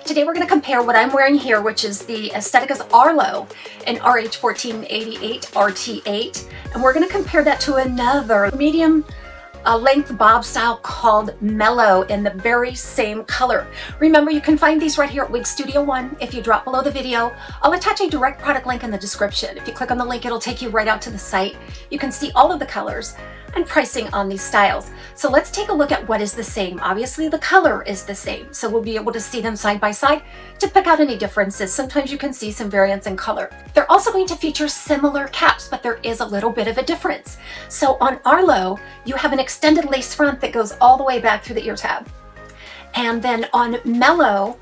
Today we're going to compare what I'm wearing here, which is the Estetica's ARLO in RH1488 RT8, and we're going to compare that to another medium length bob style called Mellow in the very same color. Remember, you can find these right here at Wig Studio One. If you drop below the video, I'll attach a direct product link in the description. If you click on the link, it'll take you right out to the site. You can see all of the colors and pricing on these styles. So let's take a look at what is the same. Obviously the color is the same, so we'll be able to see them side by side to pick out any differences. Sometimes you can see some variance in color. They're also going to feature similar caps, but there is a little bit of a difference. So on Arlo, you have an extended lace front that goes all the way back through the ear tab. And then on Mellow,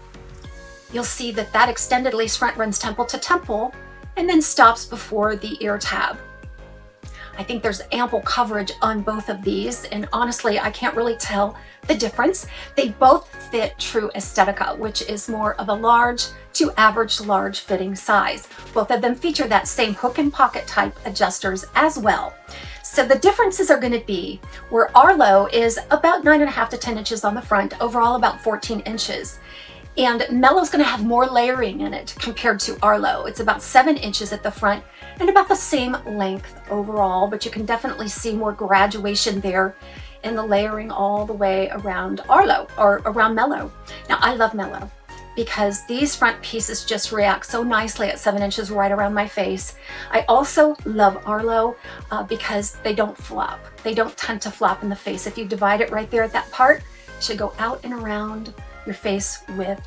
you'll see that that extended lace front runs temple to temple and then stops before the ear tab. I think there's ample coverage on both of these, and honestly, I can't really tell the difference. They both fit true Estetica, which is more of a large to average large fitting size. Both of them feature that same hook and pocket type adjusters as well. So the differences are going to be where Arlo is about 9.5 to 10 inches on the front, overall about 14 inches. And Mellow's going to have more layering in it compared to Arlo. It's about 7 inches at the front and about the same length overall, but you can definitely see more graduation there in the layering all the way around Arlo or around Mellow. Now I love Mellow because these front pieces just react so nicely at 7 inches right around my face. I also love Arlo because they don't flop. They don't tend to flop in the face. If you divide it right there at that part, it should go out and around your face with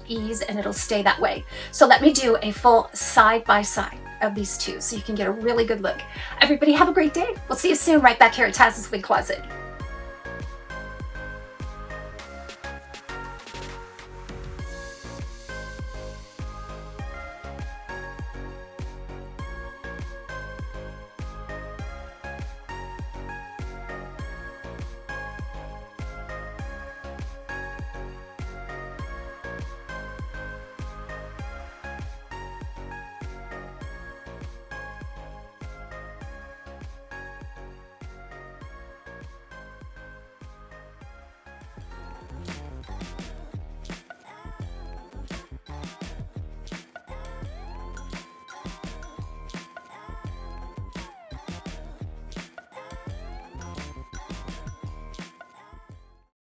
ease, and it'll stay that way. So let me do a full side by side of these two so you can get a really good look. Everybody have a great day. We'll see you soon right back here at TAZSWIG Closet.